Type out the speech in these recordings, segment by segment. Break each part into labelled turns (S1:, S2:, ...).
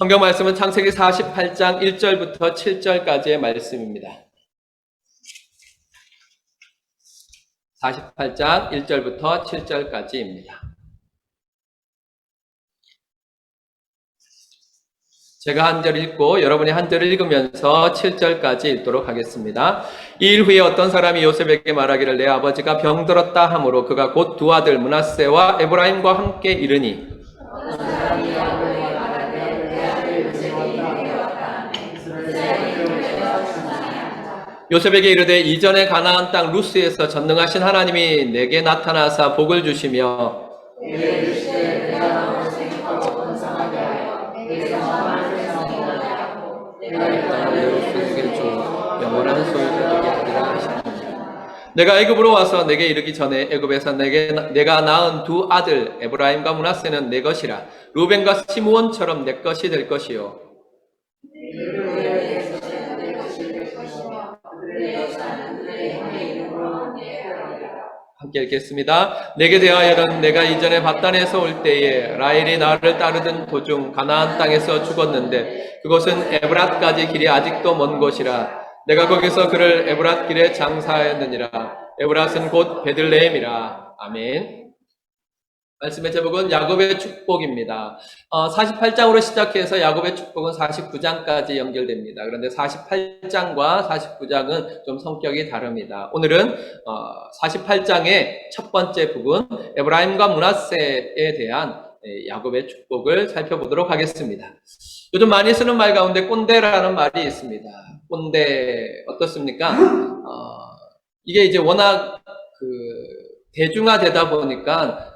S1: 성경 말씀은 창세기 48장 1절부터 7절까지의 말씀입니다. 48장 1절부터 7절까지입니다. 제가 한 절 읽고 여러분이 한 절을 읽으면서 7절까지 읽도록 하겠습니다. 이 일 후에 어떤 사람이 요셉에게 말하기를 내 아버지가 병들었다 하므로 그가 곧 두 아들 므낫세와 에브라임과 함께 이르니 요셉에게 이르되 이전에 가나안 땅 루스에서 전능하신 하나님이 내게 나타나사 복을 주시며 영원한 소유되게 하리라 하시니라. 내가 애굽으로 와서 내게 이르기 전에 애굽에서 내가 낳은 두 아들 에브라임과 므낫세는 내 것이라. 루벤과 시므온처럼 내 것이 될 것이요 함께 읽겠습니다. 내게 대하여는 내가 이전에 바단에서 올 때에 라헬이 나를 따르던 도중 가나안 땅에서 죽었는데 그곳은 에브랏까지 길이 아직도 먼 곳이라. 내가 거기서 그를 에브랏 길에 장사하였느니라. 에브랏은 곧 베들레헴이라. 아멘. 말씀의 제목은 야곱의 축복입니다. 48장으로 시작해서 야곱의 축복은 49장까지 연결됩니다. 그런데 48장과 49장은 좀 성격이 다릅니다. 오늘은 48장의 첫 번째 부분 에브라임과 므낫세에 대한 야곱의 축복을 살펴보도록 하겠습니다. 요즘 많이 쓰는 말 가운데 꼰대라는 말이 있습니다. 꼰대 어떻습니까? 이게 이제 워낙 대중화되다 보니까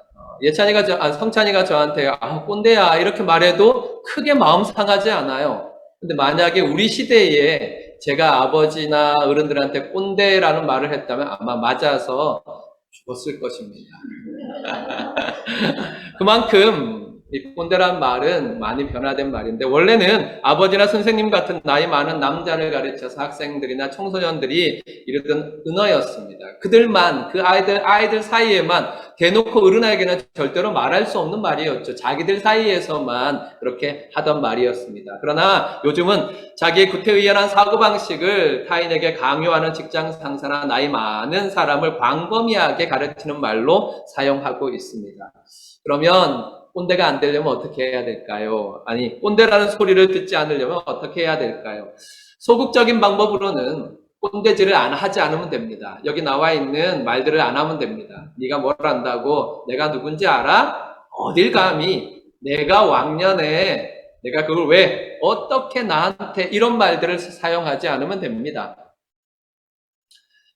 S1: 성찬이가 저한테 꼰대야 이렇게 말해도 크게 마음 상하지 않아요. 근데 만약에 우리 시대에 제가 아버지나 어른들한테 꼰대라는 말을 했다면 아마 맞아서 죽었을 것입니다. 그만큼 이 꼰대란 말은 많이 변화된 말인데 원래는 아버지나 선생님 같은 나이 많은 남자를 가르쳐서 학생들이나 청소년들이 이르던 은어였습니다. 그들만 그 아이들 사이에만 대놓고 어른에게는 절대로 말할 수 없는 말이었죠. 자기들 사이에서만 그렇게 하던 말이었습니다. 그러나 요즘은 자기의 구태의연한 사고방식을 타인에게 강요하는 직장 상사나 나이 많은 사람을 광범위하게 가르치는 말로 사용하고 있습니다. 그러면 꼰대가 안 되려면 어떻게 해야 될까요? 아니, 꼰대라는 소리를 듣지 않으려면 어떻게 해야 될까요? 소극적인 방법으로는 꼰대질을 하지 않으면 됩니다. 여기 나와 있는 말들을 안 하면 됩니다. 네가 뭘 안다고? 내가 누군지 알아? 어딜 감히? 내가 왕년에 내가 그걸 왜? 어떻게 나한테 이런 말들을 사용하지 않으면 됩니다.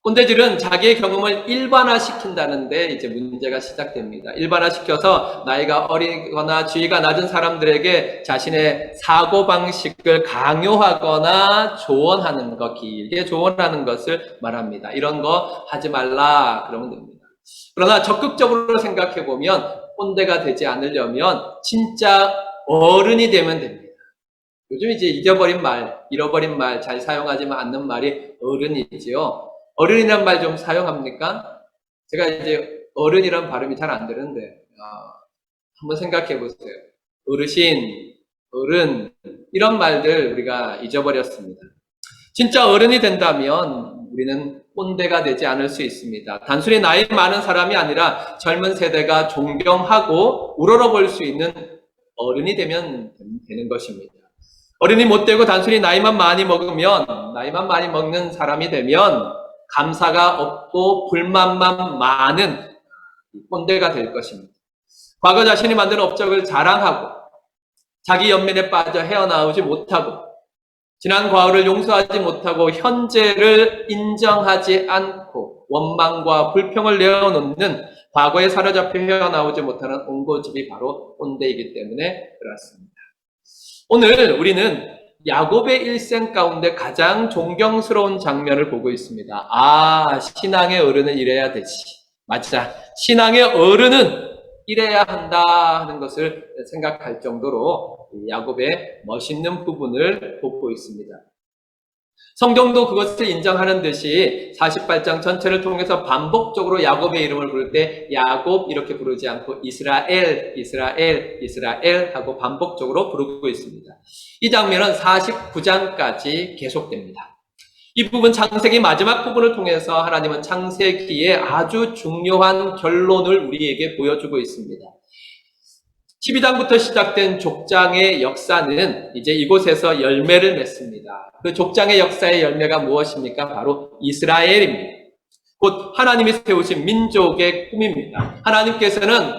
S1: 꼰대질은 자기의 경험을 일반화시킨다는데 이제 문제가 시작됩니다. 일반화시켜서 나이가 어리거나 지위가 낮은 사람들에게 자신의 사고방식을 강요하거나 조언하는 것, 길게 조언하는 것을 말합니다. 이런 거 하지 말라 그러면 됩니다. 그러나 적극적으로 생각해보면 꼰대가 되지 않으려면 진짜 어른이 되면 됩니다. 요즘 이제 잊어버린 말, 잃어버린 말, 잘 사용하지 않는 말이 어른이지요. 어른이란 말 좀 사용합니까? 제가 이제 어른이란 발음이 잘 안 되는데 한번 생각해 보세요. 어르신, 어른 이런 말들 우리가 잊어버렸습니다. 진짜 어른이 된다면 우리는 꼰대가 되지 않을 수 있습니다. 단순히 나이 많은 사람이 아니라 젊은 세대가 존경하고 우러러볼 수 있는 어른이 되면 되는 것입니다. 어른이 못되고 단순히 나이만 많이 먹는 사람이 되면 감사가 없고 불만만 많은 꼰대가 될 것입니다. 과거 자신이 만든 업적을 자랑하고 자기 연민에 빠져 헤어나오지 못하고 지난 과거를 용서하지 못하고 현재를 인정하지 않고 원망과 불평을 내어놓는 과거에 사로잡혀 헤어나오지 못하는 온고집이 바로 꼰대이기 때문에 그렇습니다. 오늘 우리는 야곱의 일생 가운데 가장 존경스러운 장면을 보고 있습니다. 신앙의 어른은 이래야 되지. 맞아. 신앙의 어른은 이래야 한다 하는 것을 생각할 정도로 야곱의 멋있는 부분을 보고 있습니다. 성경도 그것을 인정하는 듯이 48장 전체를 통해서 반복적으로 야곱의 이름을 부를 때 야곱 이렇게 부르지 않고 이스라엘, 이스라엘, 이스라엘 하고 반복적으로 부르고 있습니다. 이 장면은 49장까지 계속됩니다. 이 부분 창세기 마지막 부분을 통해서 하나님은 창세기의 아주 중요한 결론을 우리에게 보여주고 있습니다. 12장부터 시작된 족장의 역사는 이제 이곳에서 열매를 맺습니다. 그 족장의 역사의 열매가 무엇입니까? 바로 이스라엘입니다. 곧 하나님이 세우신 민족의 꿈입니다. 하나님께서는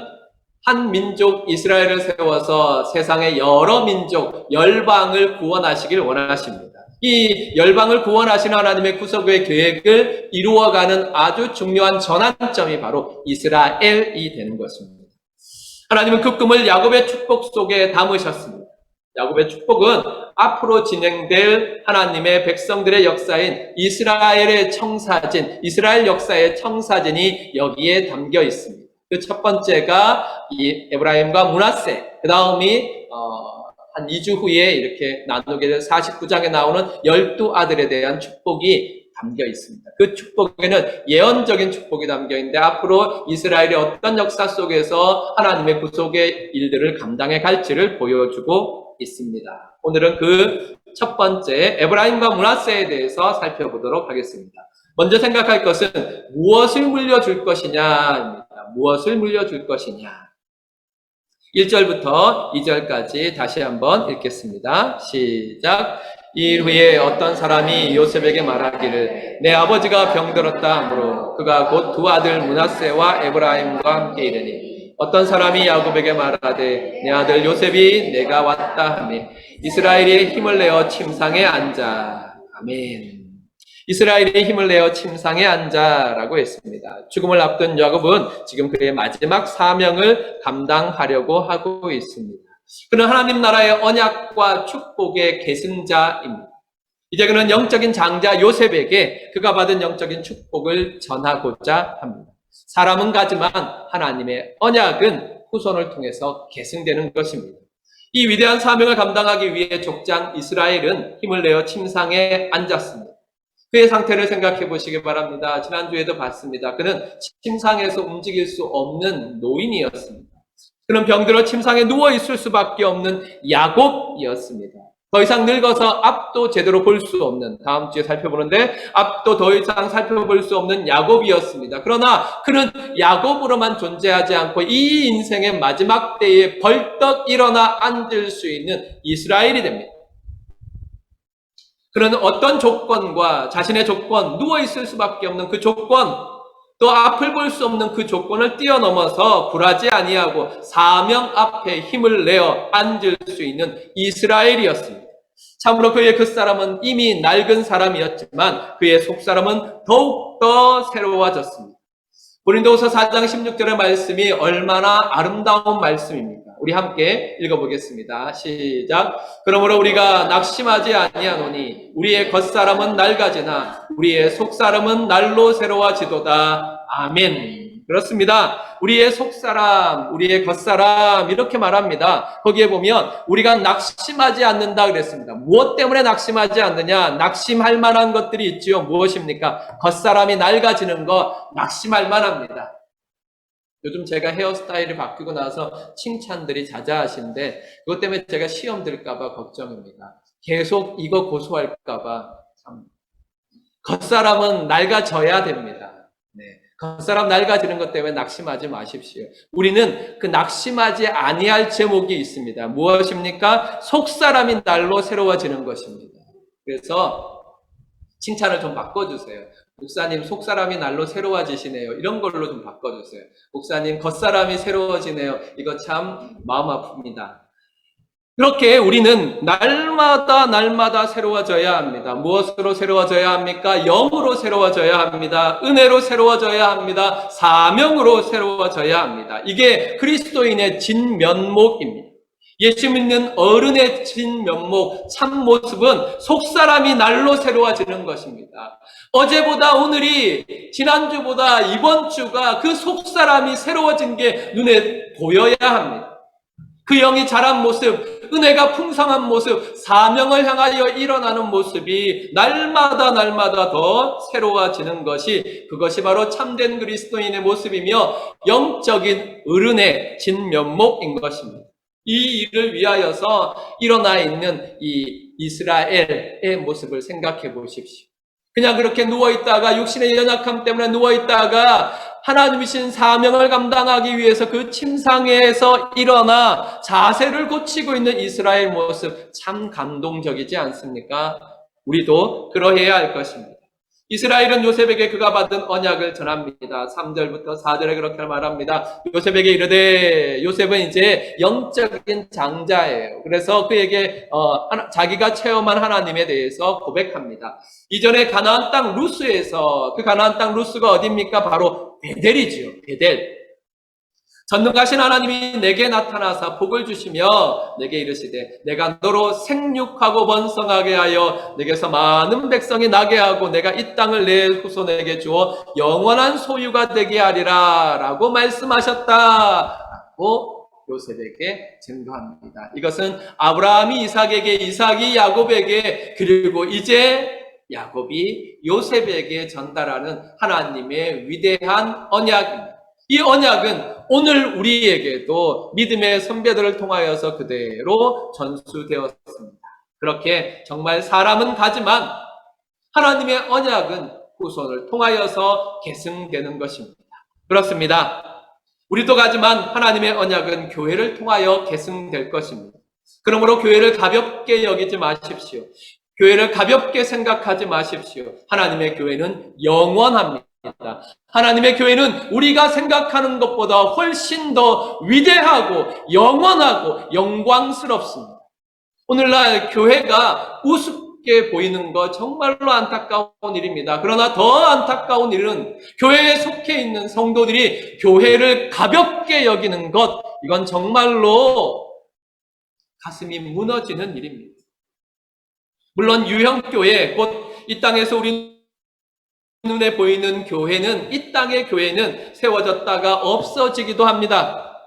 S1: 한 민족 이스라엘을 세워서 세상의 여러 민족, 열방을 구원하시길 원하십니다. 이 열방을 구원하시는 하나님의 구속의 계획을 이루어가는 아주 중요한 전환점이 바로 이스라엘이 되는 것입니다. 하나님은 그 꿈을 야곱의 축복 속에 담으셨습니다. 야곱의 축복은 앞으로 진행될 하나님의 백성들의 역사인 이스라엘의 청사진, 이스라엘 역사의 청사진이 여기에 담겨 있습니다. 그 첫 번째가 이 에브라임과 므낫세, 그 다음이 한 2주 후에 이렇게 나누게 된 49장에 나오는 12아들에 대한 축복이 담겨 있습니다. 그 축복에는 예언적인 축복이 담겨 있는데 앞으로 이스라엘의 어떤 역사 속에서 하나님의 구속의 일들을 감당해 갈지를 보여주고 있습니다. 오늘은 그 첫 번째 에브라임과 므낫세에 대해서 살펴보도록 하겠습니다. 먼저 생각할 것은 무엇을 물려줄 것이냐입니다. 무엇을 물려줄 것이냐. 1절부터 2절까지 다시 한번 읽겠습니다. 시작. 이 일 후에 어떤 사람이 요셉에게 말하기를 내 아버지가 병들었다 하므로 그가 곧 두 아들 므낫세와 에브라임과 함께 이르니 어떤 사람이 야곱에게 말하되 내 아들 요셉이 내가 왔다 하며 이스라엘이 힘을 내어 침상에 앉아. 아멘. 이스라엘이 힘을 내어 침상에 앉아라고 했습니다. 죽음을 앞둔 야곱은 지금 그의 마지막 사명을 감당하려고 하고 있습니다. 그는 하나님 나라의 언약과 축복의 계승자입니다. 이제 그는 영적인 장자 요셉에게 그가 받은 영적인 축복을 전하고자 합니다. 사람은 가지만 하나님의 언약은 후손을 통해서 계승되는 것입니다. 이 위대한 사명을 감당하기 위해 족장 이스라엘은 힘을 내어 침상에 앉았습니다. 그의 상태를 생각해 보시기 바랍니다. 지난주에도 봤습니다. 그는 침상에서 움직일 수 없는 노인이었습니다. 그는 병들어 침상에 누워 있을 수밖에 없는 야곱이었습니다. 더 이상 늙어서 앞도 제대로 볼 수 없는, 다음 주에 살펴보는데 앞도 더 이상 살펴볼 수 없는 야곱이었습니다. 그러나 그는 야곱으로만 존재하지 않고 이 인생의 마지막 때에 벌떡 일어나 앉을 수 있는 이스라엘이 됩니다. 그는 어떤 조건과 자신의 조건, 누워있을 수밖에 없는 그 조건, 또 앞을 볼 수 없는 그 조건을 뛰어넘어서 굴하지 아니하고 사명 앞에 힘을 내어 앉을 수 있는 이스라엘이었습니다. 참으로 그의 겉사람은 이미 낡은 사람이었지만 그의 속사람은 더욱더 새로워졌습니다. 고린도후서 4장 16절의 말씀이 얼마나 아름다운 말씀입니까? 우리 함께 읽어보겠습니다. 시작. 그러므로 우리가 낙심하지 아니하노니 우리의 겉사람은 낡아지나 우리의 속사람은 날로 새로워지도다. 아멘. 그렇습니다. 우리의 속사람, 우리의 겉사람 이렇게 말합니다. 거기에 보면 우리가 낙심하지 않는다 그랬습니다. 무엇 때문에 낙심하지 않느냐? 낙심할 만한 것들이 있지요. 무엇입니까? 겉사람이 낡아지는 거 낙심할 만합니다. 요즘 제가 헤어스타일이 바뀌고 나서 칭찬들이 자자하신데 그것 때문에 제가 시험 들까봐 걱정입니다. 계속 이거 고소할까봐 참. 겉사람은 낡아져야 됩니다. 네. 겉사람 낡아지는 것 때문에 낙심하지 마십시오. 우리는 그 낙심하지 아니할 제목이 있습니다. 무엇입니까? 속사람이 날로 새로워지는 것입니다. 그래서 칭찬을 좀 바꿔주세요. 목사님 속사람이 날로 새로워지시네요. 이런 걸로 좀 바꿔주세요. 목사님 겉사람이 새로워지네요. 이거 참 마음 아픕니다. 그렇게 우리는 날마다 새로워져야 합니다. 무엇으로 새로워져야 합니까? 영으로 새로워져야 합니다. 은혜로 새로워져야 합니다. 사명으로 새로워져야 합니다. 이게 그리스도인의 진면목입니다. 예수 믿는 어른의 진면목, 참모습은 속사람이 날로 새로워지는 것입니다. 어제보다 오늘이, 지난주보다 이번 주가 그 속사람이 새로워진 게 눈에 보여야 합니다. 그 영이 자란 모습, 은혜가 풍성한 모습, 사명을 향하여 일어나는 모습이 날마다 더 새로워지는 그것이 바로 참된 그리스도인의 모습이며 영적인 어른의 진면목인 것입니다. 이 일을 위하여서 일어나 있는 이 이스라엘의 모습을 생각해 보십시오. 그냥 그렇게 누워있다가 육신의 연약함 때문에 누워있다가 하나님이신 사명을 감당하기 위해서 그 침상에서 일어나 자세를 고치고 있는 이스라엘 모습 참 감동적이지 않습니까? 우리도 그러해야 할 것입니다. 이스라엘은 요셉에게 그가 받은 언약을 전합니다. 3절부터 4절에 그렇게 말합니다. 요셉에게 이르되, 요셉은 이제 영적인 장자예요. 그래서 그에게 자기가 체험한 하나님에 대해서 고백합니다. 이전에 가나안 땅 루스에서, 그 가나안 땅 루스가 어디입니까? 바로 베델이지요. 베델. 전능하신 하나님이 내게 나타나사 복을 주시며 내게 이르시되 내가 너로 생육하고 번성하게 하여 내게서 많은 백성이 나게 하고 내가 이 땅을 내 후손에게 주어 영원한 소유가 되게 하리라 라고 말씀하셨다라고 요셉에게 증거합니다. 이것은 아브라함이 이삭에게, 이삭이 야곱에게, 그리고 이제 야곱이 요셉에게 전달하는 하나님의 위대한 언약입니다. 이 언약은 오늘 우리에게도 믿음의 선배들을 통하여서 그대로 전수되었습니다. 그렇게 정말 사람은 가지만 하나님의 언약은 후손을 통하여서 계승되는 것입니다. 그렇습니다. 우리도 가지만 하나님의 언약은 교회를 통하여 계승될 것입니다. 그러므로 교회를 가볍게 여기지 마십시오. 교회를 가볍게 생각하지 마십시오. 하나님의 교회는 영원합니다. 하나님의 교회는 우리가 생각하는 것보다 훨씬 더 위대하고 영원하고 영광스럽습니다. 오늘날 교회가 우습게 보이는 것 정말로 안타까운 일입니다. 그러나 더 안타까운 일은 교회에 속해 있는 성도들이 교회를 가볍게 여기는 것, 이건 정말로 가슴이 무너지는 일입니다. 물론 유형교회, 곧 이 땅에서 우리 눈에 보이는 교회는, 이 땅의 교회는 세워졌다가 없어지기도 합니다.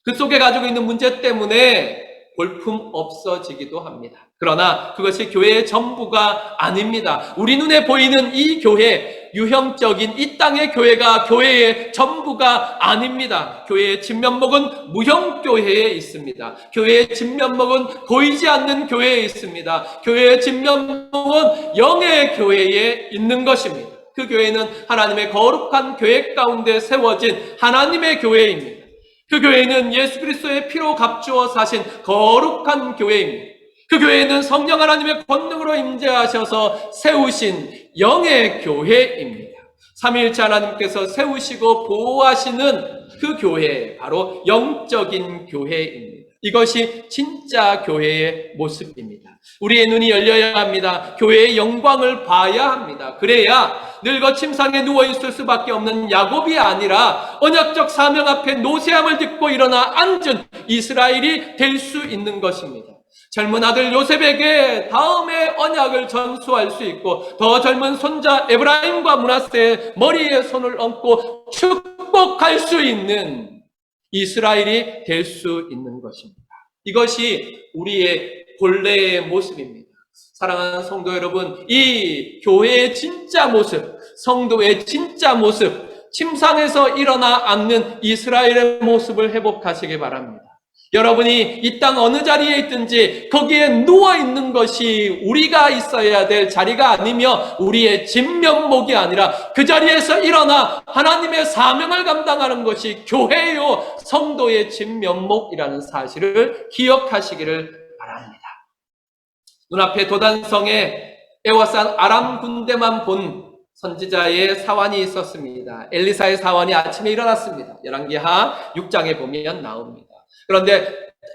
S1: 그 속에 가지고 있는 문제 때문에 볼품 없어지기도 합니다. 그러나 그것이 교회의 전부가 아닙니다. 우리 눈에 보이는 이 교회, 유형적인 이 땅의 교회가 교회의 전부가 아닙니다. 교회의 진면목은 무형교회에 있습니다. 교회의 진면목은 보이지 않는 교회에 있습니다. 교회의 진면목은 영의 교회에 있는 것입니다. 그 교회는 하나님의 거룩한 계획 가운데 세워진 하나님의 교회입니다. 그 교회는 예수 그리스도의 피로 값주어 사신 거룩한 교회입니다. 그 교회는 성령 하나님의 권능으로 임재하셔서 세우신 영의 교회입니다. 삼위일체 하나님께서 세우시고 보호하시는 그 교회, 바로 영적인 교회입니다. 이것이 진짜 교회의 모습입니다. 우리의 눈이 열려야 합니다. 교회의 영광을 봐야 합니다. 그래야 늙어 침상에 누워있을 수밖에 없는 야곱이 아니라 언약적 사명 앞에 노새함을 딛고 일어나 앉은 이스라엘이 될 수 있는 것입니다. 젊은 아들 요셉에게 다음의 언약을 전수할 수 있고, 더 젊은 손자 에브라임과 므낫세의 머리에 손을 얹고 축복할 수 있는 이스라엘이 될 수 있는 것입니다. 이것이 우리의 본래의 모습입니다. 사랑하는 성도 여러분, 이 교회의 진짜 모습, 성도의 진짜 모습, 침상에서 일어나 앉는 이스라엘의 모습을 회복하시기 바랍니다. 여러분이 이 땅 어느 자리에 있든지 거기에 누워있는 것이 우리가 있어야 될 자리가 아니며 우리의 진면목이 아니라 그 자리에서 일어나 하나님의 사명을 감당하는 것이 교회요 성도의 진면목이라는 사실을 기억하시기를 바랍니다. 눈앞에 도단성에 에워싼 아람 군대만 본 선지자의 사환이 있었습니다. 엘리사의 사환이 아침에 일어났습니다. 열왕기하 6장에 보면 나옵니다. 그런데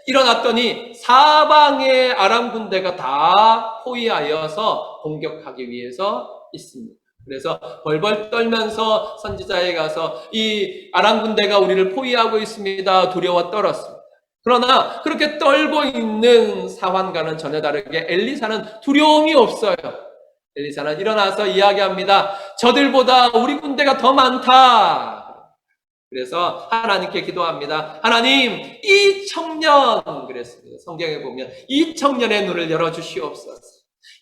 S1: 일어났더니 사방의 아람 군대가 다 포위하여서 공격하기 위해서 있습니다. 그래서 벌벌 떨면서 선지자에 가서 이 아람 군대가 우리를 포위하고 있습니다. 두려워 떨었습니다. 그러나 그렇게 떨고 있는 사환과는 전혀 다르게 엘리사는 두려움이 없어요. 엘리사는 일어나서 이야기합니다. 저들보다 우리 군대가 더 많다. 그래서 하나님께 기도합니다. 하나님, 이 청년, 그랬습니다. 성경에 보면 이 청년의 눈을 열어주시옵소서.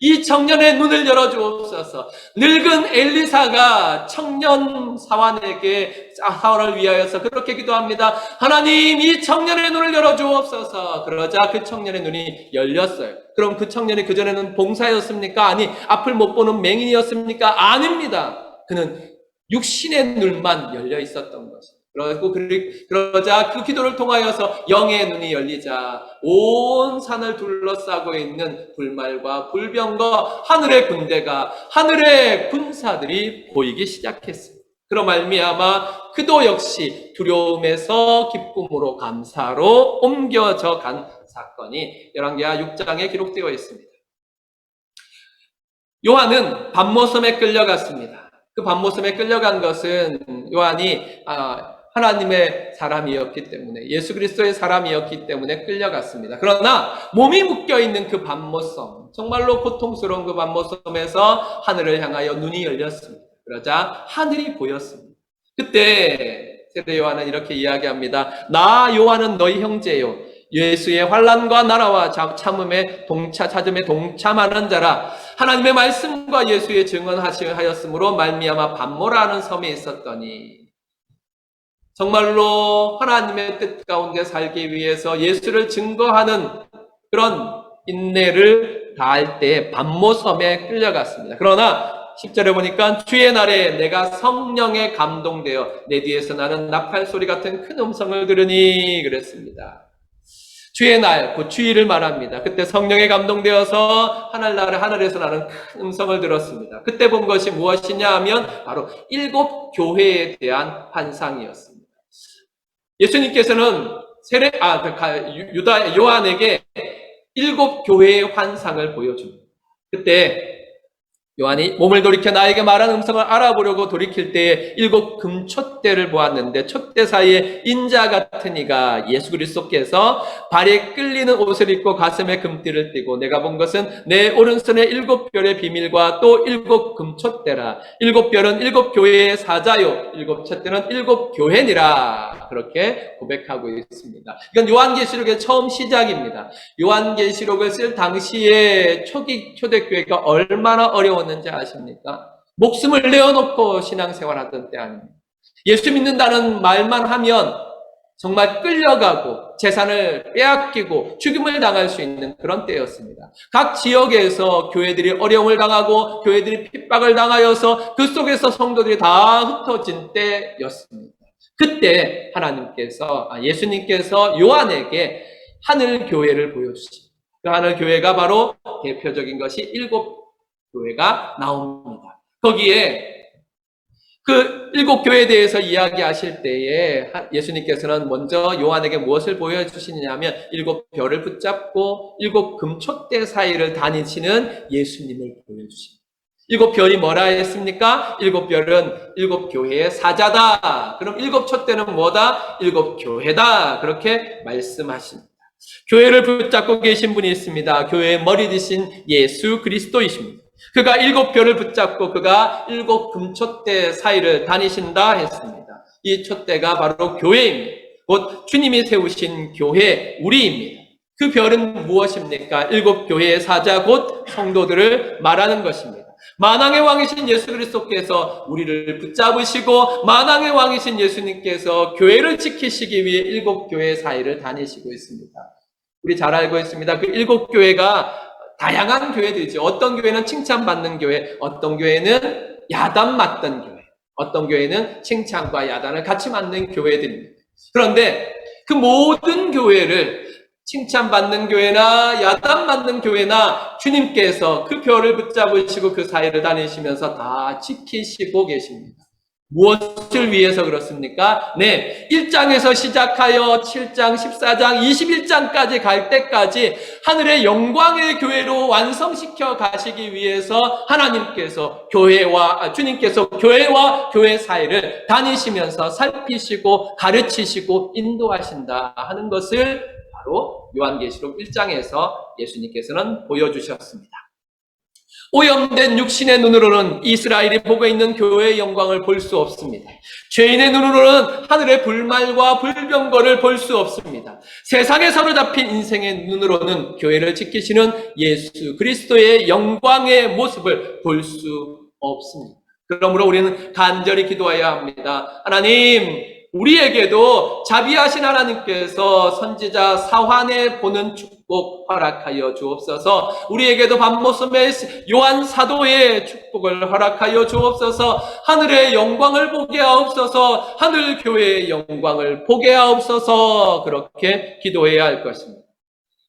S1: 이 청년의 눈을 열어주옵소서. 늙은 엘리사가 청년 사원을 위하여서 그렇게 기도합니다. 하나님, 이 청년의 눈을 열어주옵소서. 그러자 그 청년의 눈이 열렸어요. 그럼 그 청년이 그전에는 봉사였습니까? 아니, 앞을 못 보는 맹인이었습니까? 아닙니다. 그는 육신의 눈만 열려 있었던 것입니다. 그러자 그 기도를 통하여서 영의 눈이 열리자 온 산을 둘러싸고 있는 불말과 불병과 하늘의 군대가, 하늘의 군사들이 보이기 시작했습니다. 그로 말미암아 그도 역시 두려움에서 기쁨으로 감사로 옮겨져 간 사건이 열왕기하 6장에 기록되어 있습니다. 요한은 밤모섬에 끌려갔습니다. 그 밤모섬에 끌려간 것은 요한이 하나님의 사람이었기 때문에, 예수 그리스도의 사람이었기 때문에 끌려갔습니다. 그러나 몸이 묶여있는 그 밤모섬, 정말로 고통스러운 그 밤모섬에서 하늘을 향하여 눈이 열렸습니다. 그러자 하늘이 보였습니다. 그때 세례 요한은 이렇게 이야기합니다. 나 요한은 너희 형제요, 예수의 환난과 나라와 찾음에 동참하는 자라. 하나님의 말씀과 예수의 증언하였으므로 말미암아 밤모라는 섬에 있었더니, 정말로 하나님의 뜻 가운데 살기 위해서 예수를 증거하는 그런 인내를 다할 때 밤모섬에 끌려갔습니다. 그러나 10절에 보니까 주의 날에 내가 성령에 감동되어 내 뒤에서 나는 나팔 소리 같은 큰 음성을 들으니, 그랬습니다. 주의 날, 그 주일을 말합니다. 그때 성령에 감동되어서 하늘에서 나는 큰 음성을 들었습니다. 그때 본 것이 무엇이냐 하면 바로 7 교회에 대한 환상이었습니다. 예수님께서는 요한에게 7 교회의 환상을 보여줍니다. 그때 요한이 몸을 돌이켜 나에게 말한 음성을 알아보려고 돌이킬 때에 7 금촛대를 보았는데, 촛대 사이에 인자 같은 이가 예수 그리스도께서 발에 끌리는 옷을 입고 가슴에 금띠를 띠고, 내가 본 것은 내 오른손에 7 별의 비밀과 또 7 금촛대라. 7 별은 7 교회의 사자요, 7 촛대는 7 교회니라. 그렇게 고백하고 있습니다. 이건 요한계시록의 처음 시작입니다. 요한계시록을 쓸 당시에 초대교회가 얼마나 어려웠는지 아십니까? 목숨을 내어놓고 신앙생활하던 때 아닙니다. 예수 믿는다는 말만 하면 정말 끌려가고 재산을 빼앗기고 죽임을 당할 수 있는 그런 때였습니다. 각 지역에서 교회들이 어려움을 당하고 교회들이 핍박을 당하여서 그 속에서 성도들이 다 흩어진 때였습니다. 그때 예수님께서 요한에게 하늘 교회를 보여주십니다. 그 하늘 교회가 바로 대표적인 것이 7 교회가 나옵니다. 거기에 그 7 교회에 대해서 이야기하실 때에 예수님께서는 먼저 요한에게 무엇을 보여주시냐면 7 별을 붙잡고 7 금촛대 사이를 다니시는 예수님을 보여주십니다. 7 별이 뭐라 했습니까? 7 별은 7 교회의 사자다. 그럼 7 촛대는 뭐다? 7 교회다. 그렇게 말씀하십니다. 교회를 붙잡고 계신 분이 있습니다. 교회의 머리 되신 예수 그리스도이십니다. 그가 7 별을 붙잡고 그가 7 금촛대 사이를 다니신다 했습니다. 이 촛대가 바로 교회입니다. 곧 주님이 세우신 교회, 우리입니다. 그 별은 무엇입니까? 7 교회의 사자, 곧 성도들을 말하는 것입니다. 만왕의 왕이신 예수 그리스도께서 우리를 붙잡으시고 만왕의 왕이신 예수님께서 교회를 지키시기 위해 7 교회 사이를 다니시고 있습니다. 우리 잘 알고 있습니다. 그 7 교회가 다양한 교회들이죠. 어떤 교회는 칭찬받는 교회, 어떤 교회는 야단 맞던 교회, 어떤 교회는 칭찬과 야단을 같이 맞는 교회들입니다. 그런데 그 모든 교회를 칭찬받는 교회나 야단받는 교회나 주님께서 그 별을 붙잡으시고 그 사이를 다니시면서 다 지키시고 계십니다. 무엇을 위해서 그렇습니까? 네, 1장에서 시작하여 7장, 14장, 21장까지 갈 때까지 하늘의 영광의 교회로 완성시켜 가시기 위해서 주님께서 교회와 교회 사이를 다니시면서 살피시고 가르치시고 인도하신다 하는 것을 바로 요한계시록 1장에서 예수님께서는 보여주셨습니다. 오염된 육신의 눈으로는 이스라엘이 보고 있는 교회의 영광을 볼 수 없습니다. 죄인의 눈으로는 하늘의 불말과 불병거를 볼 수 없습니다. 세상에 사로잡힌 인생의 눈으로는 교회를 지키시는 예수 그리스도의 영광의 모습을 볼 수 없습니다. 그러므로 우리는 간절히 기도해야 합니다. 하나님, 우리에게도 자비하신 하나님께서 선지자 사환에 보는 축복 허락하여 주옵소서. 우리에게도 밤모섬의 요한 사도의 축복을 허락하여 주옵소서. 하늘의 영광을 보게 하옵소서. 하늘 교회의 영광을 보게 하옵소서. 그렇게 기도해야 할 것입니다.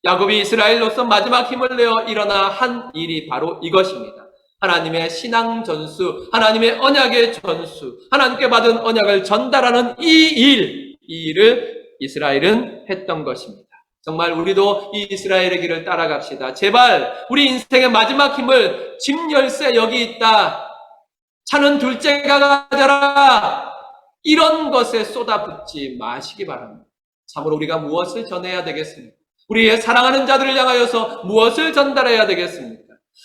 S1: 야곱이 이스라엘로서 마지막 힘을 내어 일어나 한 일이 바로 이것입니다. 하나님의 신앙 전수, 하나님의 언약의 전수, 하나님께 받은 언약을 전달하는 이 일을 이스라엘은 했던 것입니다. 정말 우리도 이 이스라엘의 길을 따라갑시다. 제발 우리 인생의 마지막 힘을 집 열쇠 여기 있다, 차는 둘째가 가져라, 이런 것에 쏟아붓지 마시기 바랍니다. 참으로 우리가 무엇을 전해야 되겠습니까? 우리의 사랑하는 자들을 향하여서 무엇을 전달해야 되겠습니까?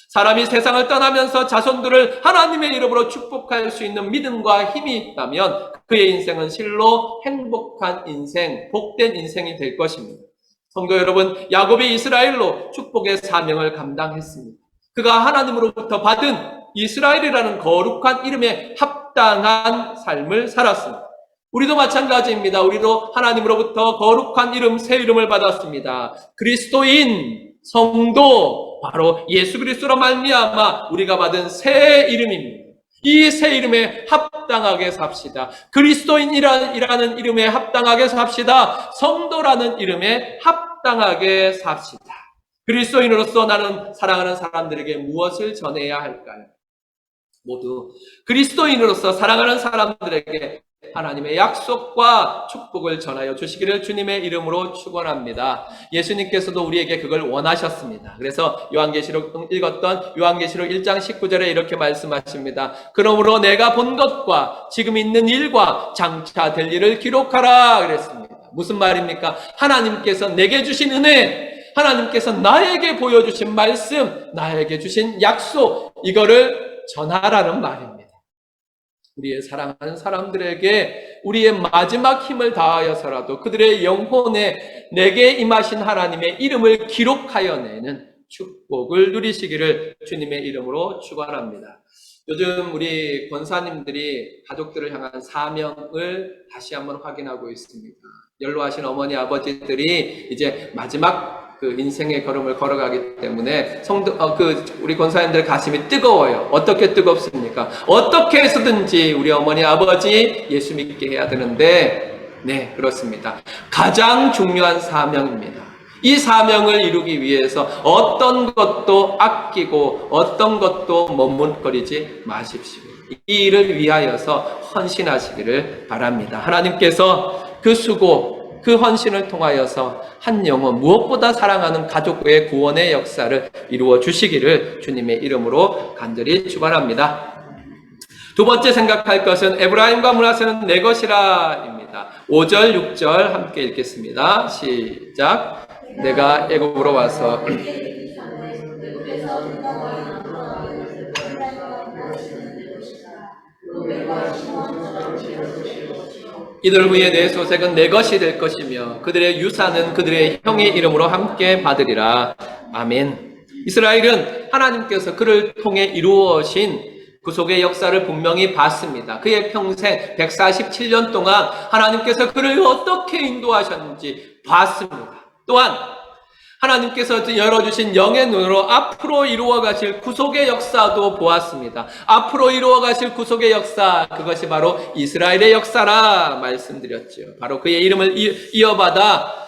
S1: 사람이 세상을 떠나면서 자손들을 하나님의 이름으로 축복할 수 있는 믿음과 힘이 있다면 그의 인생은 실로 행복한 인생, 복된 인생이 될 것입니다. 성도 여러분, 야곱이 이스라엘로 축복의 사명을 감당했습니다. 그가 하나님으로부터 받은 이스라엘이라는 거룩한 이름에 합당한 삶을 살았습니다. 우리도 마찬가지입니다. 우리도 하나님으로부터 거룩한 이름, 새 이름을 받았습니다. 그리스도인, 성도, 바로 예수 그리스도로 말미암아 우리가 받은 새 이름입니다. 이 새 이름에 합당하게 삽시다. 그리스도인이라는 이름에 합당하게 삽시다. 성도라는 이름에 합당하게 삽시다. 그리스도인으로서 나는 사랑하는 사람들에게 무엇을 전해야 할까요? 모두 그리스도인으로서 사랑하는 사람들에게 하나님의 약속과 축복을 전하여 주시기를 주님의 이름으로 축원합니다. 예수님께서도 우리에게 그걸 원하셨습니다. 그래서 요한계시록 읽었던 요한계시록 1장 19절에 이렇게 말씀하십니다. 그러므로 내가 본 것과 지금 있는 일과 장차 될 일을 기록하라 그랬습니다. 무슨 말입니까? 하나님께서 내게 주신 은혜, 하나님께서 나에게 보여주신 말씀, 나에게 주신 약속, 이거를 전하라는 말입니다. 우리의 사랑하는 사람들에게 우리의 마지막 힘을 다하여서라도 그들의 영혼에 내게 임하신 하나님의 이름을 기록하여 내는 축복을 누리시기를 주님의 이름으로 축원합니다. 요즘 우리 권사님들이 가족들을 향한 사명을 다시 한번 확인하고 있습니다. 연로하신 어머니 아버지들이 이제 마지막 그 인생의 걸음을 걸어가기 때문에 우리 권사님들 가슴이 뜨거워요. 어떻게 뜨겁습니까? 어떻게 해서든지 우리 어머니 아버지 예수 믿게 해야 되는데, 네, 그렇습니다. 가장 중요한 사명입니다. 이 사명을 이루기 위해서 어떤 것도 아끼고 어떤 것도 머뭇거리지 마십시오. 이 일을 위하여서 헌신하시기를 바랍니다. 하나님께서 그 수고, 그 헌신을 통하여서 한 영혼, 무엇보다 사랑하는 가족의 구원의 역사를 이루어 주시기를 주님의 이름으로 간절히 축원합니다. 두 번째 생각할 것은 에브라임과 므낫세는 내 것이라입니다. 5절, 6절 함께 읽겠습니다. 시작. 내가 애굽으로 와서 이들 후에 내 소색은 내 것이 될 것이며 그들의 유산은 그들의 형의 이름으로 함께 받으리라. 아멘. 이스라엘은 하나님께서 그를 통해 이루어진 구속의 역사를 분명히 봤습니다. 그의 평생 147년 동안 하나님께서 그를 어떻게 인도하셨는지 봤습니다. 또한 하나님께서 열어주신 영의 눈으로 앞으로 이루어 가실 구속의 역사도 보았습니다. 앞으로 이루어 가실 구속의 역사, 그것이 바로 이스라엘의 역사라 말씀드렸죠. 바로 그의 이름을 이어받아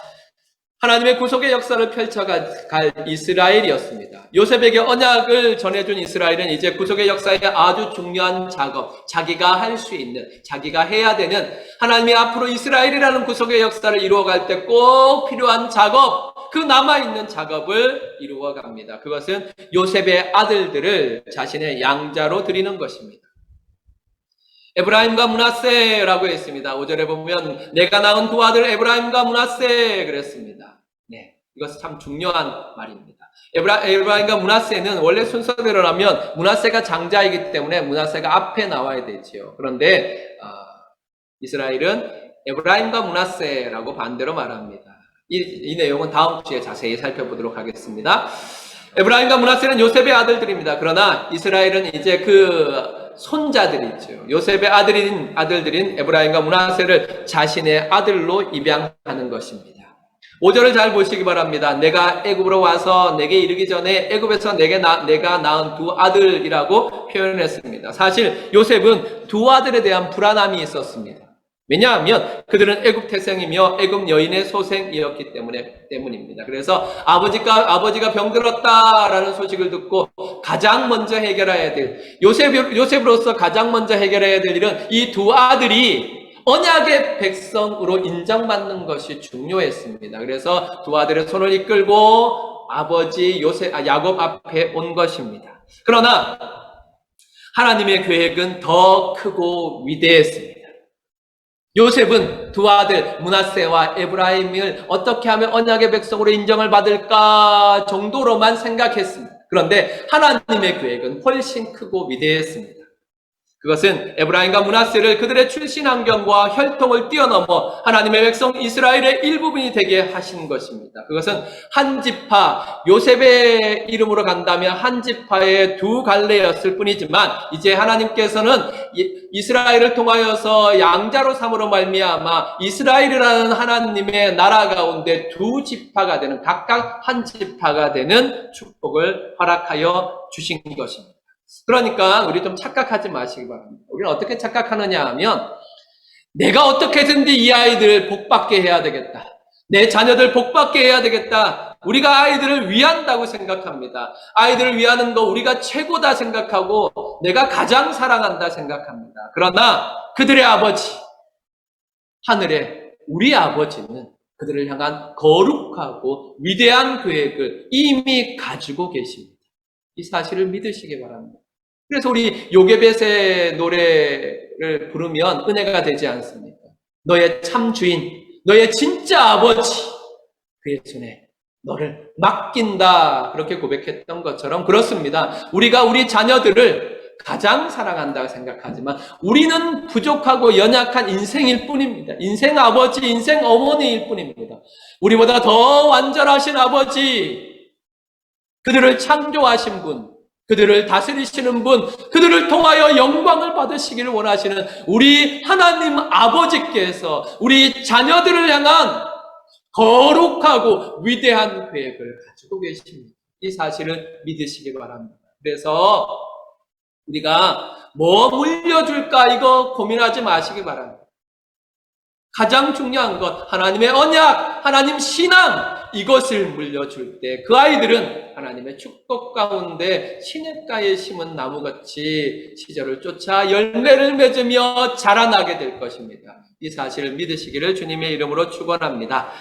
S1: 하나님의 구속의 역사를 펼쳐갈 이스라엘이었습니다. 요셉에게 언약을 전해준 이스라엘은 이제 구속의 역사의 아주 중요한 작업, 자기가 할 수 있는, 자기가 해야 되는, 하나님이 앞으로 이스라엘이라는 구속의 역사를 이루어갈 때 꼭 필요한 작업, 그 남아있는 작업을 이루어갑니다. 그것은 요셉의 아들들을 자신의 양자로 드리는 것입니다. 에브라임과 므낫세라고 했습니다. 5절에 보면 내가 낳은 두 아들 에브라임과 므낫세 그랬습니다. 네, 이것은 참 중요한 말입니다. 에브라임과 므낫세는 원래 순서대로라면 므낫세가 장자이기 때문에 므낫세가 앞에 나와야 되지요. 그런데 이스라엘은 에브라임과 므낫세라고 반대로 말합니다. 이 내용은 다음 주에 자세히 살펴보도록 하겠습니다. 에브라임과 므낫세는 요셉의 아들들입니다. 그러나 이스라엘은 이제 그 손자들이죠. 요셉의 아들들인 에브라임과 므낫세를 자신의 아들로 입양하는 것입니다. 5절을 잘 보시기 바랍니다. 내가 애굽으로 와서 내게 이르기 전에 애굽에서 내가 낳은 두 아들이라고 표현했습니다. 사실 요셉은 두 아들에 대한 불안함이 있었습니다. 왜냐하면 그들은 애굽 태생이며 애굽 여인의 소생이었기 때문입니다. 그래서 아버지가 병들었다라는 소식을 듣고 가장 먼저 해결해야 될, 요셉으로서 가장 먼저 해결해야 될 일은 이 두 아들이 언약의 백성으로 인정받는 것이 중요했습니다. 그래서 두 아들의 손을 이끌고 아버지 야곱 앞에 온 것입니다. 그러나 하나님의 계획은 더 크고 위대했습니다. 요셉은 두 아들 므낫세와 에브라임을 어떻게 하면 언약의 백성으로 인정을 받을까 정도로만 생각했습니다. 그런데 하나님의 계획은 훨씬 크고 위대했습니다. 그것은 에브라임과 므낫세를 그들의 출신 환경과 혈통을 뛰어넘어 하나님의 백성 이스라엘의 일부분이 되게 하신 것입니다. 그것은 한 지파, 요셉의 이름으로 간다면 한 지파의 두 갈래였을 뿐이지만 이제 하나님께서는 이스라엘을 통하여서 양자로 삼으로 말미암아 이스라엘이라는 하나님의 나라 가운데 두 지파가 되는, 각각 한 지파가 되는 축복을 허락하여 주신 것입니다. 그러니까 우리 좀 착각하지 마시기 바랍니다. 우리는 어떻게 착각하느냐 하면 내가 어떻게든지 이 아이들을 복받게 해야 되겠다. 내 자녀들 복받게 해야 되겠다. 우리가 아이들을 위한다고 생각합니다. 아이들을 위하는 거 우리가 최고다 생각하고 내가 가장 사랑한다 생각합니다. 그러나 그들의 아버지, 하늘의 우리 아버지는 그들을 향한 거룩하고 위대한 계획을 이미 가지고 계십니다. 이 사실을 믿으시기 바랍니다. 그래서 우리 요게벳의 노래를 부르면 은혜가 되지 않습니까? 너의 참 주인, 너의 진짜 아버지, 그의 손에 너를 맡긴다. 그렇게 고백했던 것처럼 그렇습니다. 우리가 우리 자녀들을 가장 사랑한다고 생각하지만 우리는 부족하고 연약한 인생일 뿐입니다. 인생 아버지, 인생 어머니일 뿐입니다. 우리보다 더 완전하신 아버지, 그들을 창조하신 분, 그들을 다스리시는 분, 그들을 통하여 영광을 받으시기를 원하시는 우리 하나님 아버지께서 우리 자녀들을 향한 거룩하고 위대한 계획을 가지고 계십니다. 이 사실을 믿으시기 바랍니다. 그래서 우리가 뭐 물려줄까 이거 고민하지 마시기 바랍니다. 가장 중요한 것, 하나님의 언약, 하나님 신앙, 이것을 물려줄 때 그 아이들은 하나님의 축복 가운데 시냇가에 심은 나무같이 시절을 쫓아 열매를 맺으며 자라나게 될 것입니다. 이 사실을 믿으시기를 주님의 이름으로 축원합니다.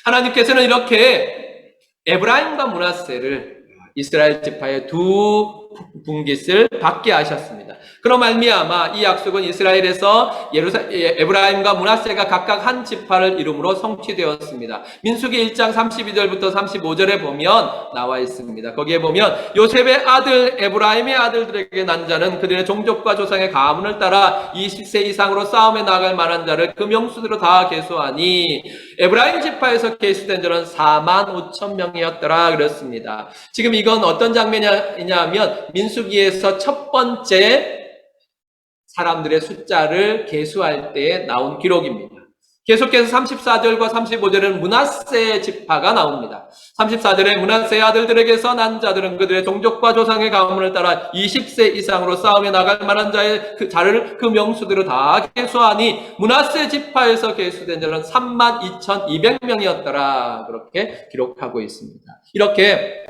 S1: 하나님께서는 이렇게 에브라임과 므낫세를 이스라엘 지파의 두 분깃을 받게 하셨습니다. 그로 말미암아 이 약속은 이스라엘에서 에브라임과 므낫세가 각각 한 지파를 이름으로 성취되었습니다. 민수기 1장 32절부터 35절에 보면 나와 있습니다. 거기에 보면 요셉의 아들 에브라임의 아들들에게 난 자는 그들의 종족과 조상의 가문을 따라 20세 이상으로 싸움에 나갈 만한 자를 그 명수대로 다 계수하니 에브라임 지파에서 계수된 자는 45,000명이었더라 그랬습니다. 지금 이건 어떤 장면이냐 하면 민수기에서 첫 번째 사람들의 숫자를 계수할 때 나온 기록입니다. 계속해서 34절과 35절에는 므낫세 지파가 나옵니다. 34절에 므낫세의 아들들에게서 난 자들은 그들의 종족과 조상의 가문을 따라 20세 이상으로 싸움에 나갈 만한 자를 그 명수대로 다 계수하니 므낫세 지파에서 계수된 자는 32,200명이었더라. 그렇게 기록하고 있습니다. 이렇게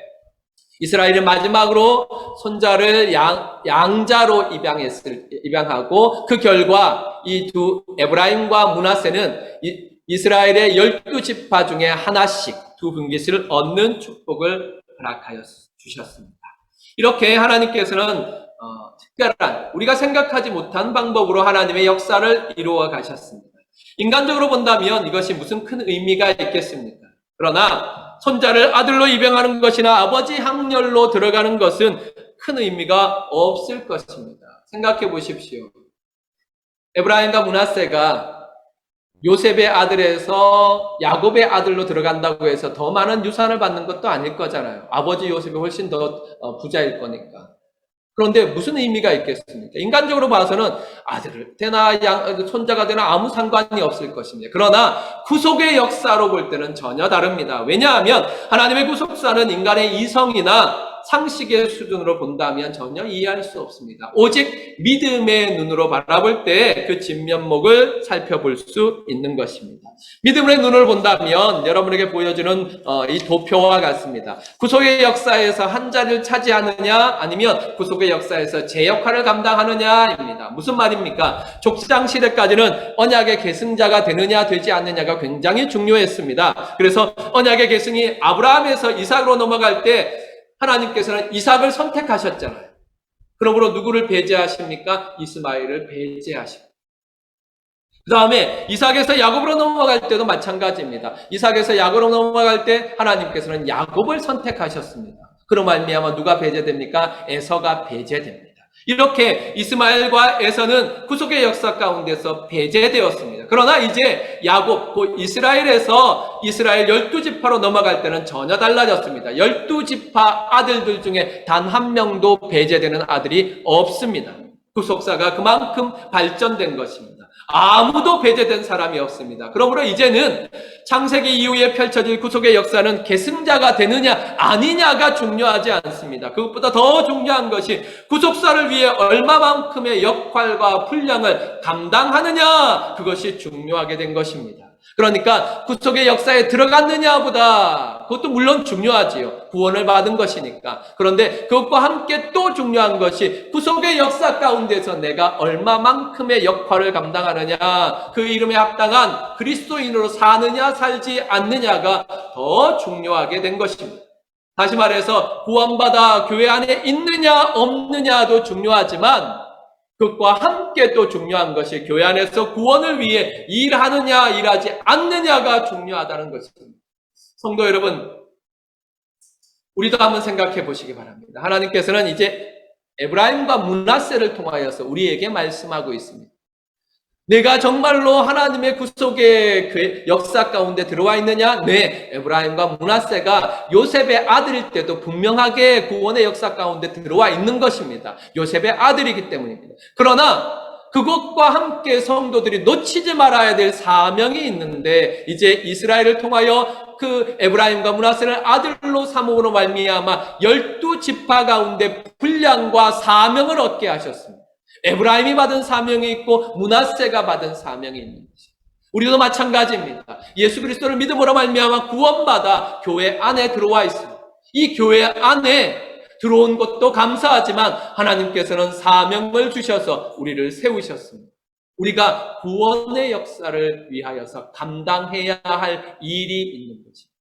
S1: 이스라엘은 마지막으로 손자를 양자로 입양하고 그 결과 이 두 에브라임과 므낫세는 이스라엘의 12지파 중에 하나씩 두 분깃을 얻는 축복을 허락하여 주셨습니다. 이렇게 하나님께서는 특별한 우리가 생각하지 못한 방법으로 하나님의 역사를 이루어 가셨습니다. 인간적으로 본다면 이것이 무슨 큰 의미가 있겠습니까? 그러나 손자를 아들로 입양하는 것이나 아버지 향렬로 들어가는 것은 큰 의미가 없을 것입니다. 생각해 보십시오. 에브라임과 므낫세가 요셉의 아들에서 야곱의 아들로 들어간다고 해서 더 많은 유산을 받는 것도 아닐 거잖아요. 아버지 요셉이 훨씬 더 부자일 거니까. 그런데 무슨 의미가 있겠습니까? 인간적으로 봐서는 아들을 되나 손자가 되나 아무 상관이 없을 것입니다. 그러나 구속의 역사로 볼 때는 전혀 다릅니다. 왜냐하면 하나님의 구속사는 인간의 이성이나 상식의 수준으로 본다면 전혀 이해할 수 없습니다. 오직 믿음의 눈으로 바라볼 때 그 진면목을 살펴볼 수 있는 것입니다. 믿음의 눈을 본다면 여러분에게 보여주는 이 도표와 같습니다. 구속의 역사에서 한 자리를 차지하느냐 아니면 구속의 역사에서 제 역할을 감당하느냐입니다. 무슨 말입니까? 족장 시대까지는 언약의 계승자가 되느냐 되지 않느냐가 굉장히 중요했습니다. 그래서 언약의 계승이 아브라함에서 이삭으로 넘어갈 때 하나님께서는 이삭을 선택하셨잖아요. 그러므로 누구를 배제하십니까? 이스마엘을 배제하십니다. 그 다음에 이삭에서 야곱으로 넘어갈 때도 마찬가지입니다. 이삭에서 야곱으로 넘어갈 때 하나님께서는 야곱을 선택하셨습니다. 그로 말미암아 누가 배제됩니까? 에서가 배제됩니다. 이렇게 이스마엘과 에서는 구속의 역사 가운데서 배제되었습니다. 그러나 이제 야곱, 곧 이스라엘에서 이스라엘 12지파로 넘어갈 때는 전혀 달라졌습니다. 12지파 아들들 중에 단 한 명도 배제되는 아들이 없습니다. 구속사가 그만큼 발전된 것입니다. 아무도 배제된 사람이 없습니다. 그러므로 이제는 창세기 이후에 펼쳐질 구속의 역사는 계승자가 되느냐 아니냐가 중요하지 않습니다. 그것보다 더 중요한 것이 구속사를 위해 얼마만큼의 역할과 분량을 감당하느냐, 그것이 중요하게 된 것입니다. 그러니까 구속의 역사에 들어갔느냐보다, 그것도 물론 중요하지요. 구원을 받은 것이니까. 그런데 그것과 함께 또 중요한 것이 구속의 역사 가운데서 내가 얼마만큼의 역할을 감당하느냐, 그 이름에 합당한 그리스도인으로 사느냐 살지 않느냐가 더 중요하게 된 것입니다. 다시 말해서 구원받아 교회 안에 있느냐 없느냐도 중요하지만 그것과 함께 또 중요한 것이 교회 안에서 구원을 위해 일하느냐 일하지 않느냐가 중요하다는 것입니다. 성도 여러분, 우리도 한번 생각해 보시기 바랍니다. 하나님께서는 이제 에브라임과 므낫세를 통하여서 우리에게 말씀하고 있습니다. 내가 정말로 하나님의 구속의 그 역사 가운데 들어와 있느냐? 네, 에브라임과 므낫세가 요셉의 아들일 때도 분명하게 구원의 역사 가운데 들어와 있는 것입니다. 요셉의 아들이기 때문입니다. 그러나 그것과 함께 성도들이 놓치지 말아야 될 사명이 있는데, 이제 이스라엘을 통하여 그 에브라임과 므낫세를 아들로 삼음으로 말미암아 12지파 가운데 분량과 사명을 얻게 하셨습니다. 에브라임이 받은 사명이 있고 므낫세가 받은 사명이 있는 것입니다. 우리도 마찬가지입니다. 예수 그리스도를 믿음으로 말미암아 구원받아 교회 안에 들어와 있습니다. 이 교회 안에 들어온 것도 감사하지만 하나님께서는 사명을 주셔서 우리를 세우셨습니다. 우리가 구원의 역사를 위하여서 감당해야 할 일이 있는 것입니다.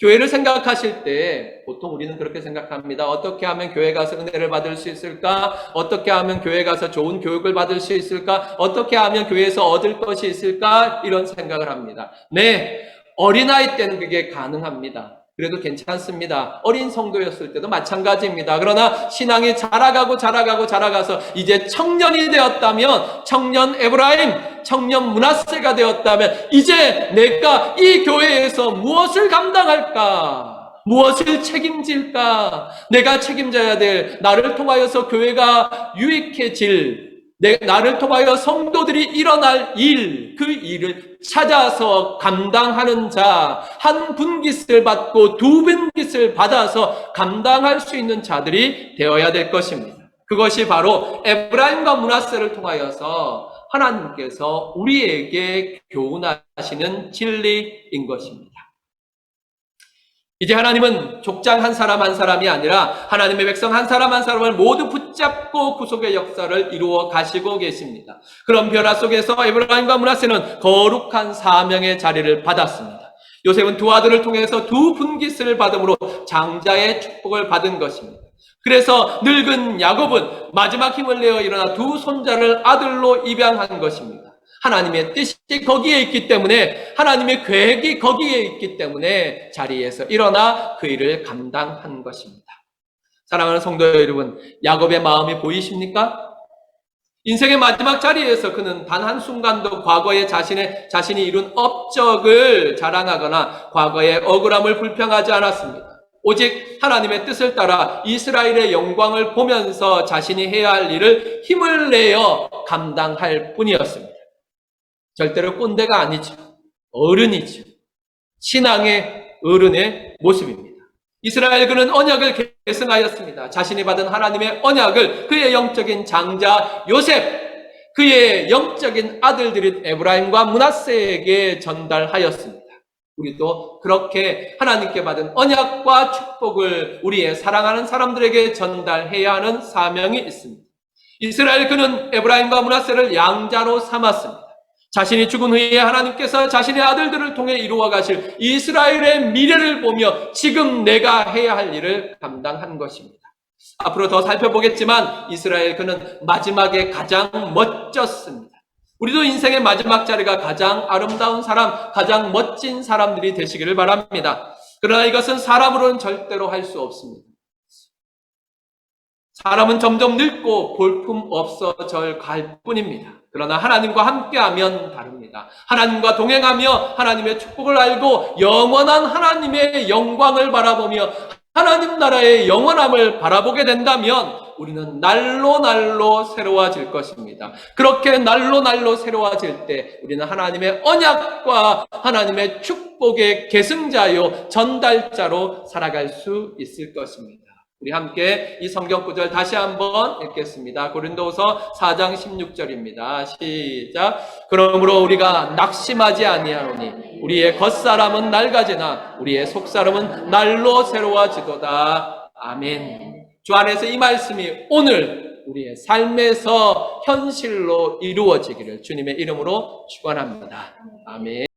S1: 교회를 생각하실 때 보통 우리는 그렇게 생각합니다. 어떻게 하면 교회 가서 은혜를 받을 수 있을까? 어떻게 하면 교회 가서 좋은 교육을 받을 수 있을까? 어떻게 하면 교회에서 얻을 것이 있을까? 이런 생각을 합니다. 네, 어린아이 때는 그게 가능합니다. 그래도 괜찮습니다. 어린 성도였을 때도 마찬가지입니다. 그러나 신앙이 자라가서 이제 청년이 되었다면, 청년 에브라임, 청년 므낫세가 되었다면 이제 내가 이 교회에서 무엇을 감당할까? 무엇을 책임질까? 내가 책임져야 될, 나를 통하여서 교회가 유익해질, 나를 통하여 성도들이 일어날 일, 그 일을 찾아서 감당하는 자, 한 분깃을 받고 두 분깃을 받아서 감당할 수 있는 자들이 되어야 될 것입니다. 그것이 바로 에브라임과 므낫세를 통하여서 하나님께서 우리에게 교훈하시는 진리인 것입니다. 이제 하나님은 족장 한 사람 한 사람이 아니라 하나님의 백성 한 사람 한 사람을 모두 붙잡고 구속의 역사를 이루어 가시고 계십니다. 그런 변화 속에서 에브라임과 므낫세는 거룩한 사명의 자리를 받았습니다. 요셉은 두 아들을 통해서 두 분깃을 받음으로 장자의 축복을 받은 것입니다. 그래서 늙은 야곱은 마지막 힘을 내어 일어나 두 손자를 아들로 입양한 것입니다. 하나님의 뜻이 거기에 있기 때문에, 하나님의 계획이 거기에 있기 때문에 자리에서 일어나 그 일을 감당한 것입니다. 사랑하는 성도 여러분, 야곱의 마음이 보이십니까? 인생의 마지막 자리에서 그는 단 한순간도 과거에 자신이 이룬 업적을 자랑하거나 과거의 억울함을 불평하지 않았습니다. 오직 하나님의 뜻을 따라 이스라엘의 영광을 보면서 자신이 해야 할 일을 힘을 내어 감당할 뿐이었습니다. 절대로 꼰대가 아니죠. 어른이죠. 신앙의 어른의 모습입니다. 이스라엘 그는 언약을 계승하였습니다. 자신이 받은 하나님의 언약을 그의 영적인 장자 요셉, 그의 영적인 아들들인 에브라임과 므낫세에게 전달하였습니다. 우리도 그렇게 하나님께 받은 언약과 축복을 우리의 사랑하는 사람들에게 전달해야 하는 사명이 있습니다. 이스라엘 그는 에브라임과 므낫세를 양자로 삼았습니다. 자신이 죽은 후에 하나님께서 자신의 아들들을 통해 이루어 가실 이스라엘의 미래를 보며 지금 내가 해야 할 일을 감당한 것입니다. 앞으로 더 살펴보겠지만 이스라엘 그는 마지막에 가장 멋졌습니다. 우리도 인생의 마지막 자리가 가장 아름다운 사람, 가장 멋진 사람들이 되시기를 바랍니다. 그러나 이것은 사람으로는 절대로 할 수 없습니다. 사람은 점점 늙고 볼품 없어져 갈 뿐입니다. 그러나 하나님과 함께하면 다릅니다. 하나님과 동행하며 하나님의 축복을 알고 영원한 하나님의 영광을 바라보며 하나님 나라의 영원함을 바라보게 된다면 우리는 날로 날로 새로워질 것입니다. 그렇게 날로 날로 새로워질 때 우리는 하나님의 언약과 하나님의 축복의 계승자요 전달자로 살아갈 수 있을 것입니다. 우리 함께 이 성경 구절 다시 한번 읽겠습니다. 고린도후서 4장 16절입니다. 시작. 그러므로 우리가 낙심하지 아니하노니 우리의 겉사람은 낡아지나 우리의 속사람은 날로 새로워지도다. 아멘. 주 안에서 이 말씀이 오늘 우리의 삶에서 현실로 이루어지기를 주님의 이름으로 축원합니다. 아멘.